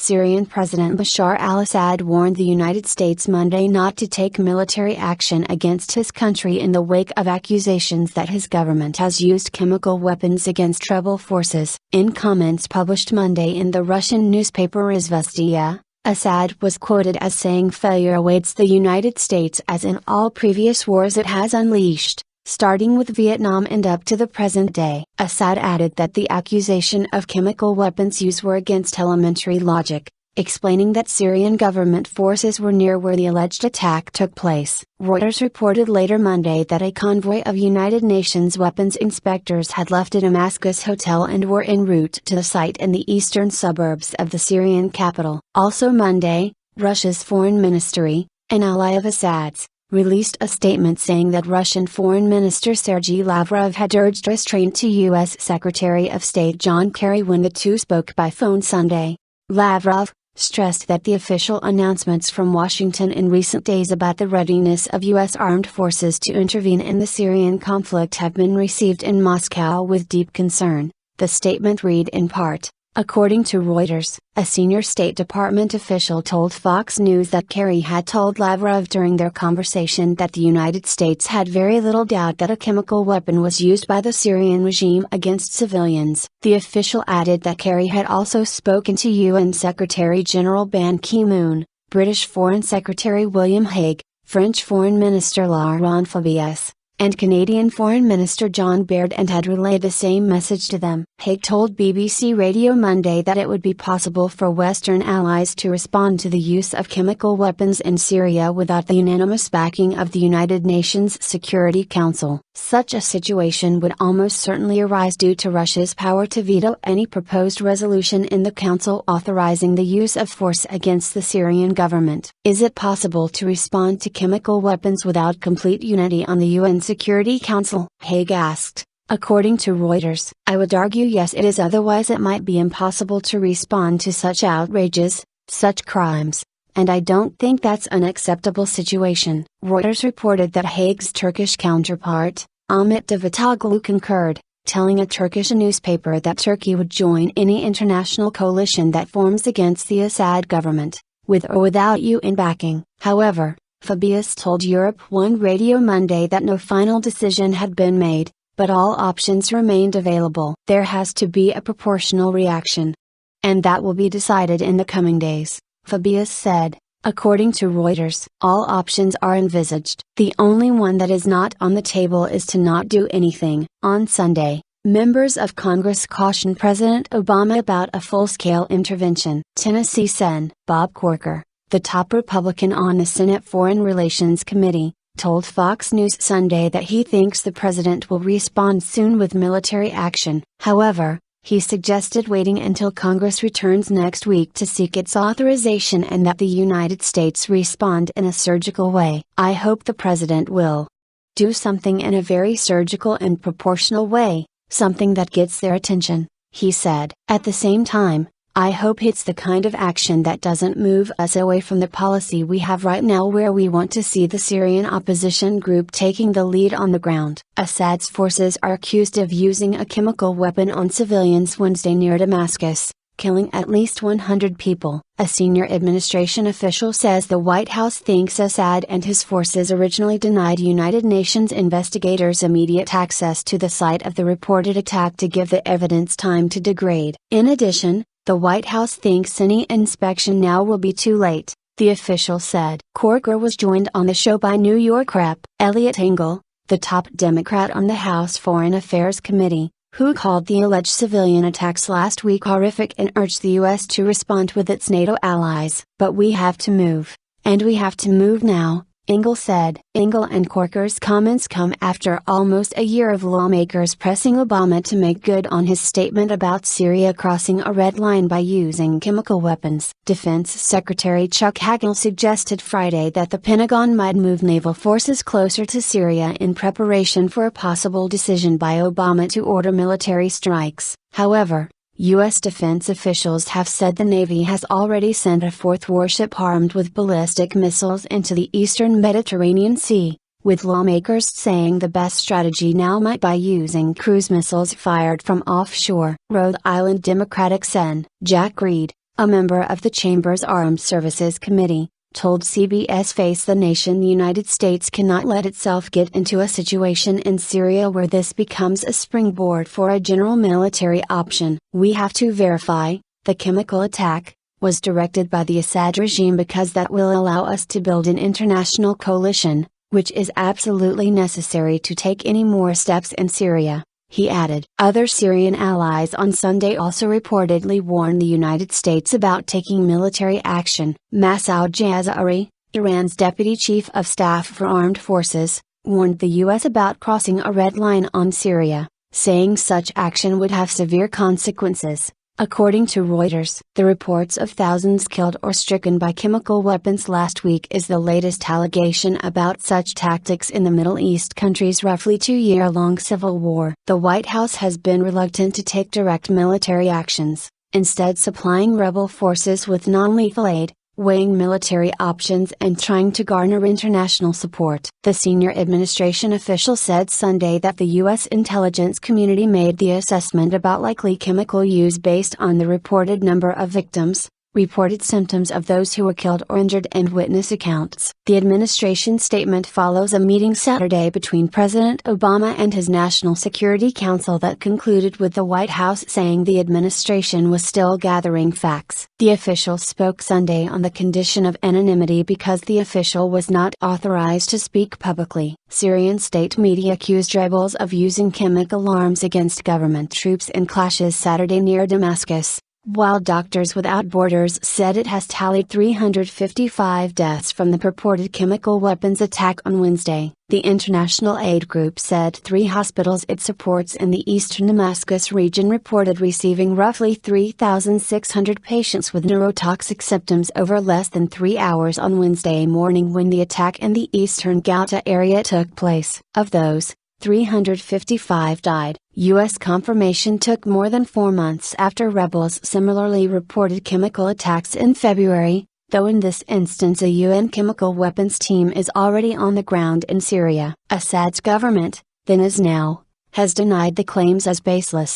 Syrian President Bashar al-Assad warned the United States Monday not to take military action against his country in the wake of accusations that his government has used chemical weapons against rebel forces. In comments published Monday in the Russian newspaper Izvestia, Assad was quoted as saying failure awaits the United States as in all previous wars it has unleashed, starting with Vietnam and up to the present day. Assad added that the accusation of chemical weapons use were against elementary logic, explaining that Syrian government forces were near where the alleged attack took place. Reuters reported later Monday that a convoy of United Nations weapons inspectors had left a Damascus hotel and were en route to the site in the eastern suburbs of the Syrian capital. Also Monday, Russia's foreign ministry, an ally of Assad's, released a statement saying that Russian Foreign Minister Sergey Lavrov had urged restraint to U.S. Secretary of State John Kerry when the two spoke by phone Sunday. Lavrov stressed that the official announcements from Washington in recent days about the readiness of U.S. armed forces to intervene in the Syrian conflict have been received in Moscow with deep concern, the statement read in part. According to Reuters, a senior State Department official told Fox News that Kerry had told Lavrov during their conversation that the United States had very little doubt that a chemical weapon was used by the Syrian regime against civilians. The official added that Kerry had also spoken to UN Secretary General Ban Ki-moon, British Foreign Secretary William Hague, French Foreign Minister Laurent Fabius, and Canadian Foreign Minister John Baird and had relayed the same message to them. Hague told BBC Radio Monday that it would be possible for Western allies to respond to the use of chemical weapons in Syria without the unanimous backing of the United Nations Security Council. Such a situation would almost certainly arise due to Russia's power to veto any proposed resolution in the Council authorizing the use of force against the Syrian government. Is it possible to respond to chemical weapons without complete unity on the UN Security Council? Hague asked. According to Reuters, I would argue yes, it is, otherwise it might be impossible to respond to such outrages, such crimes, and I don't think that's an acceptable situation. Reuters reported that Hague's Turkish counterpart, Ahmet Davutoglu, concurred, telling a Turkish newspaper that Turkey would join any international coalition that forms against the Assad government, with or without UN backing. However, Fabius told Europe One Radio Monday that no final decision had been made, but all options remained available. There has to be a proportional reaction. And that will be decided in the coming days, Fabius said. According to Reuters, all options are envisaged. The only one that is not on the table is to not do anything. On Sunday, members of Congress cautioned President Obama about a full-scale intervention. Tennessee Sen. Bob Corker, the top Republican on the Senate Foreign Relations Committee, told Fox News Sunday that he thinks the president will respond soon with military action. However, he suggested waiting until Congress returns next week to seek its authorization and that the United States respond in a surgical way. I hope the president will do something in a very surgical and proportional way, something that gets their attention, he said. At the same time, I hope it's the kind of action that doesn't move us away from the policy we have right now, where we want to see the Syrian opposition group taking the lead on the ground. Assad's forces are accused of using a chemical weapon on civilians Wednesday near Damascus, killing at least 100 people. A senior administration official says the White House thinks Assad and his forces originally denied United Nations investigators immediate access to the site of the reported attack to give the evidence time to degrade. In addition, the White House thinks any inspection now will be too late, the official said. Corker was joined on the show by New York Rep. Eliot Engel, the top Democrat on the House Foreign Affairs Committee, who called the alleged civilian attacks last week horrific and urged the U.S. to respond with its NATO allies. But we have to move, and we have to move now, Engel said. Engel and Corker's comments come after almost a year of lawmakers pressing Obama to make good on his statement about Syria crossing a red line by using chemical weapons. Defense Secretary Chuck Hagel suggested Friday that the Pentagon might move naval forces closer to Syria in preparation for a possible decision by Obama to order military strikes. However, U.S. defense officials have said the Navy has already sent a fourth warship armed with ballistic missiles into the eastern Mediterranean Sea, with lawmakers saying the best strategy now might be using cruise missiles fired from offshore. Rhode Island Democratic Sen. Jack Reed, A member of the Chamber's Armed Services Committee, told CBS Face the Nation the United States cannot let itself get into a situation in Syria where this becomes a springboard for a general military option. We have to verify, the chemical attack was directed by the Assad regime because that will allow us to build an international coalition, which is absolutely necessary to take any more steps in Syria, he added. Other Syrian allies on Sunday also reportedly warned the United States about taking military action. Masoud Jazari, Iran's deputy chief of staff for armed forces, warned the U.S. about crossing a red line on Syria, saying such action would have severe consequences. According to Reuters, the reports of thousands killed or stricken by chemical weapons last week is the latest allegation about such tactics in the Middle East country's roughly 2-year-long civil war. The White House has been reluctant to take direct military actions, instead supplying rebel forces with non-lethal aid, weighing military options and trying to garner international support. The senior administration official said Sunday that the U.S. intelligence community made the assessment about likely chemical use based on the reported number of victims, reported symptoms of those who were killed or injured and witness accounts. The administration statement follows a meeting Saturday between President Obama and his National Security Council that concluded with the White House saying the administration was still gathering facts. The official spoke Sunday on the condition of anonymity because the official was not authorized to speak publicly. Syrian state media accused rebels of using chemical arms against government troops in clashes Saturday near Damascus, while Doctors Without Borders said it has tallied 355 deaths from the purported chemical weapons attack on Wednesday. The international aid group said 3 hospitals it supports in the eastern Damascus region reported receiving roughly 3,600 patients with neurotoxic symptoms over less than 3 hours on Wednesday morning when the attack in the eastern Ghouta area took place. Of those, 355 died. U.S. confirmation took more than 4 months after rebels similarly reported chemical attacks in February, though in this instance a UN chemical weapons team is already on the ground in Syria. Assad's government, then as now, has denied the claims as baseless.